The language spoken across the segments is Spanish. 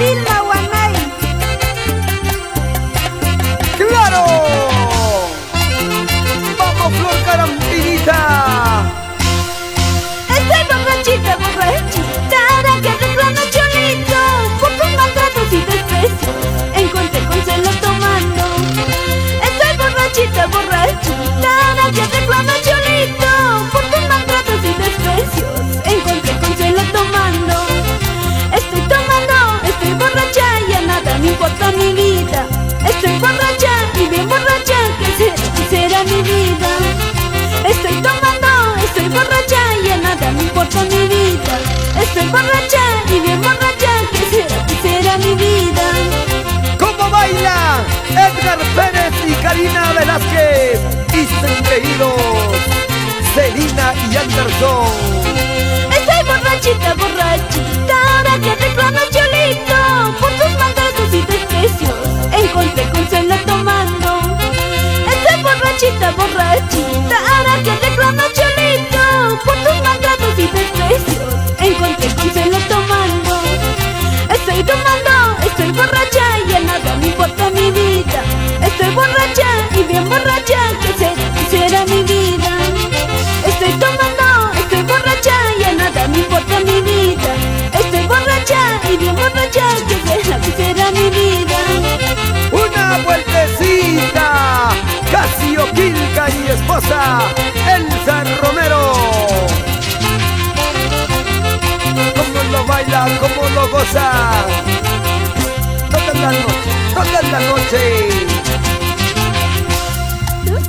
Vilma Guanay. ¡Claro! ¡Vamos, Flor Carampinita! Estoy borrachita, borrachita, ahora que reclamo cholito por tus maltratos y desprecios. Encontré consuelo tomando. Estoy borrachita, borrachita, ahora que reclamo cholito por tus maltratos y desprecios. Encontré consuelo tomando. Estoy borracha y a nada me importa mi vida. Estoy borracha y bien borracha, ¿qué será mi vida? Estoy borracha y a nada me importa mi vida. Estoy borracha y bien borracha, ¿qué será mi vida? ¿Cómo baila Edgar Pérez y Karina Velázquez? Y sus engreídos Selina y Anderson. Estoy borrachita, borrachita, ahora que reclamo cholito por tus maltratos y desprecios. Encontré consuelo tomando. Estoy borrachita, borrachita, ahora que reclamo cholito por tus maltratos y desprecios. Encontré consuelo tomando. Estoy borracha y a nada me importa mi vida. Estoy borracha y bien borracha, ¿qué será mi vida? Estoy borracha y a nada me importa mi vida. Estoy borracha y bien borracha, ¿qué será mi vida? Una vueltecita, Casio Quilca y esposa Elsa Romero. Cómo lo baila, cómo lo goza, toda la noche.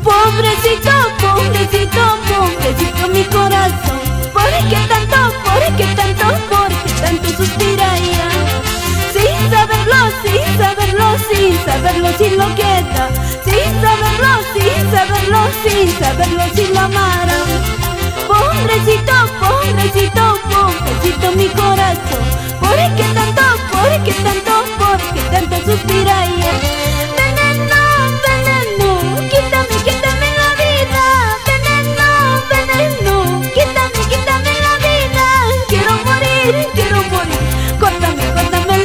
Pobrecito, pobrecito, pobrecito mi corazón. ¿Por qué tanto suspira ella? Sin saberlo si lo queda. Sin saberlo si lo amaran. Pobrecito, pobrecito, pobrecito mi corazón. ¿Por qué tanto suspira ella? Veneno, quítame la vida. Veneno, quítame la vida. Quiero morir, córtame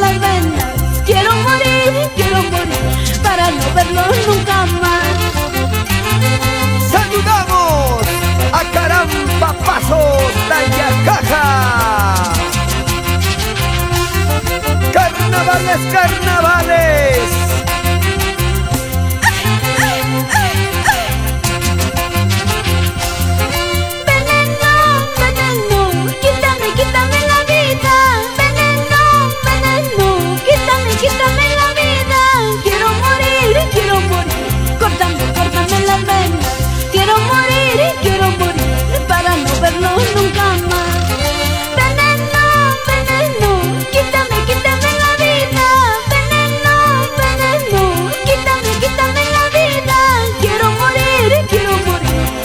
las venas. Quiero morir, para no verlo nunca más. Saludamos a Caramba Pasos Tayacaja. Carnavales. Veneno, quítame la vida. Veneno, quítame la vida. Quiero morir, córtame las venas. Quiero morir, para no verlo nunca más. Veneno, quítame la vida. Veneno, quítame la vida. Quiero morir,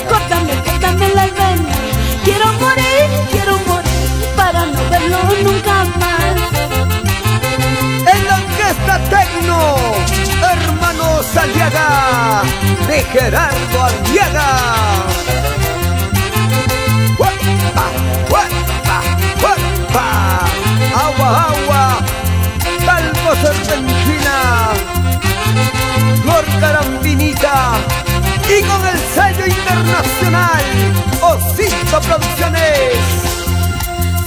córtame las venas. Quiero morir, para no verlo nunca más. En la orquesta Tecno, Hermanos Aliaga, de Gerardo Aliaga. ¡Huepa, huepa, huepa! ¡Agua, agua! ¡Talco Serpentina! Flor Carambinita. Y con el sello internacional Osito Producciones.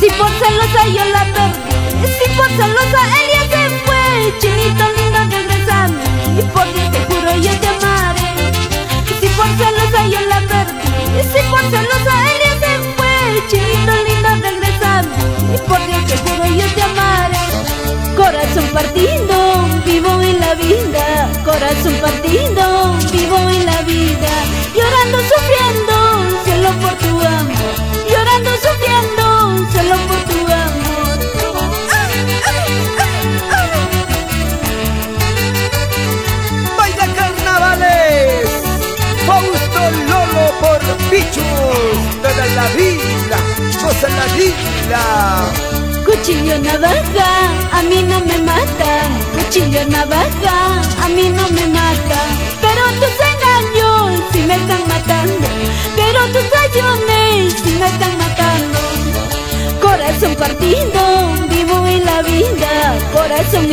Si por celosa yo la perdí, si por celosa ella se fue, chinito lindo regresa a mí, por Dios te juro yo te amaré. Si por celosa yo la perdí, si por celosa ella se fue, chinito lindo regresa a mí, por Dios te juro yo te amaré. Corazón partido, vivo en la vida. Corazón partido, vivo en la vida. Llorando, sufriendo, solo por tu amor. Llorando, sufriendo, solo por tu amor. Baila Carnavales, Fausto Lolo por Pichus. Toda la vida, goza la vida. Cuchillo, navaja, a mí no me mata. Cuchillo, navaja, a mí no me mata. Pero tus engaños sí me están matando. Pero tus traiciones sí me están matando. Corazón partido, vivo en la vida. Corazón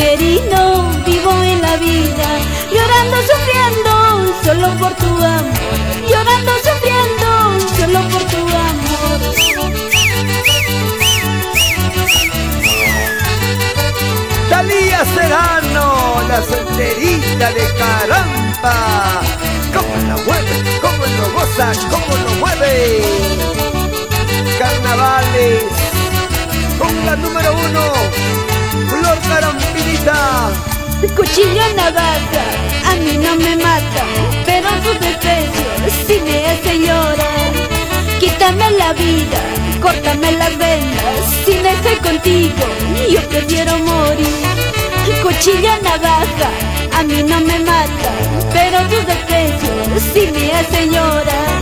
Terita de caramba. Cómo la mueve, cómo lo goza, cómo lo mueve. Carnavales con la número 1, Flor Carampinita. Cuchillo navaja, a mí no me mata, pero tu desprecio sí me hace llorar. Quítame la vida, córtame las venas, si no estoy contigo, yo prefiero morir. Cuchillo navaja, a mí no me mata, pero tu desprecio sí me hace llorar.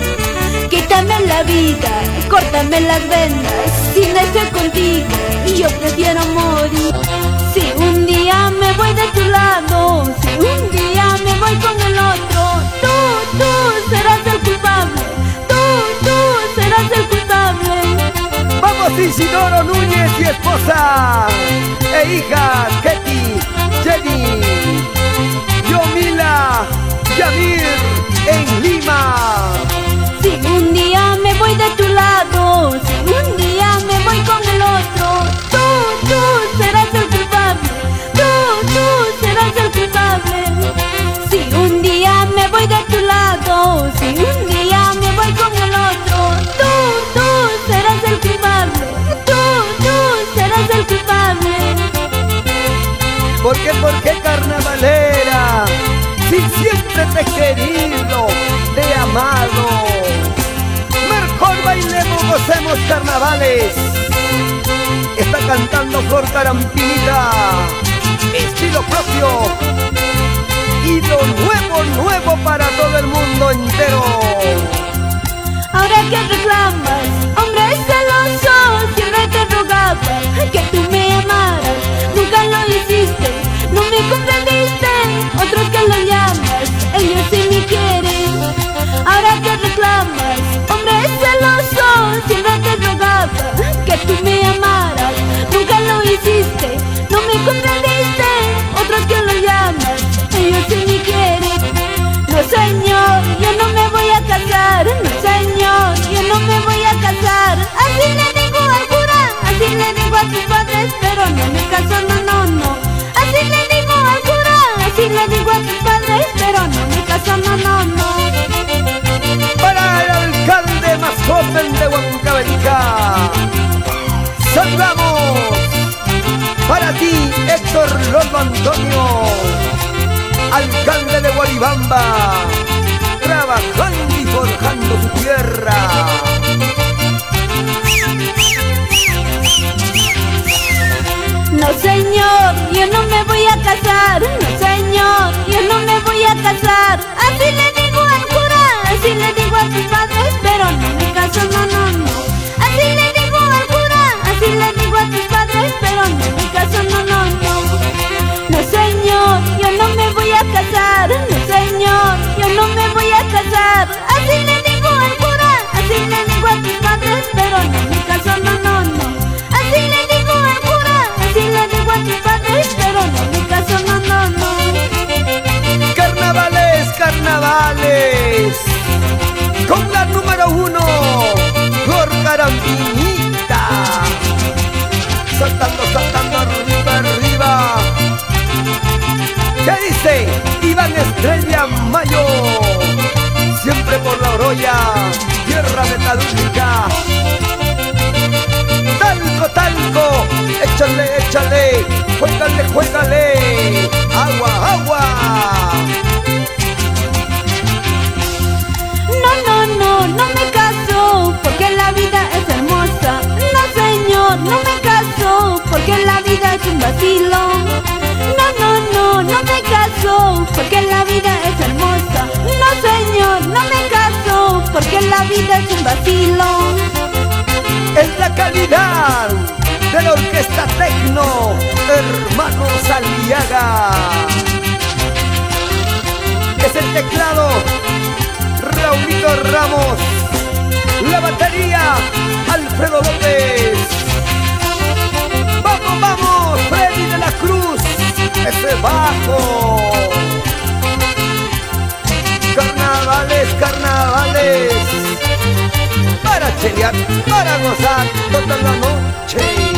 Quítame la vida, córtame las venas, si no estoy contigo, yo prefiero morir. Si un día me voy de tu lado, si un día me voy con el otro, tú serás el culpable, tú serás el culpable. Vamos Isidoro Núñez y esposa e hija Ketty, Jenny, Yomila, Yamir en Lima. Si un día me voy de tu lado, si un día me voy con el otro, tú serás el culpable, tú serás el culpable. Si un día me voy de tu lado, si un día me voy con el otro, tú serás el culpable, tú serás el culpable. ¿Por qué carnavalera? Si siempre te he querido, te he amado. Mejor bailemos, gocemos carnavales. Está cantando Flor Carampinita, estilo propio y lo nuevo para todo el mundo entero. Ahora que reclamas, hombre celoso, siempre te rogaba que tú me amaras, nunca lo hiciste, no me comprendiste, otros que lo llamas, ellos sí me quieren. Ahora que reclamas, hombre celoso, siempre te rogaba que tú me amaras, nunca lo hiciste, no me comprendiste, otros que lo llamas, ellos sí me quieren. No señor, yo no me voy a casar, no señor, yo no me voy a casar. Así le digo al cura, así le digo a tus padres, pero no me caso, no. Así le digo al cura, así le digo a tus padres, pero no me caso, no. Para el alcalde más joven de Huancavelica, saludamos. Para ti, Héctor Lolo Antonio, alcalde de Guaribamba, trabajando y forjando su tierra. No señor, yo no me voy a casar, no señor, yo no me voy a casar. Así le digo al cura, así le digo a tus padres, pero no me caso, no. Así le digo al cura, así le digo a tus padres, pero no me caso, no. No señor, yo no me voy a casar, no señor, yo no me voy a casar. Así le digo al cura, así le digo a tus padres, pero no me caso, no. Así le digo al cura, así le digo a tus padres, pero no me caso, no. Carnavales, con la número 1, Flor Carampinita, saltando arriba. ¿Qué dice? Iván Estrella Mayo, siempre por la Oroya, tierra metalúrgica. Talco, échale, juégale, agua. No me caso, porque la vida es hermosa. No señor, no me caso, porque la vida es un vacilón. No me caso, porque la vida es hermosa. No señor, no me caso, porque la vida es un vacilón. Es la calidad de la orquesta Tecno, hermanos Aliaga. Es el teclado, Raulito Ramos. La batería, Alfredo López. Vamos, Freddy de la Cruz. Ese bajo. Carnavales. Para chelear, para gozar toda la noche.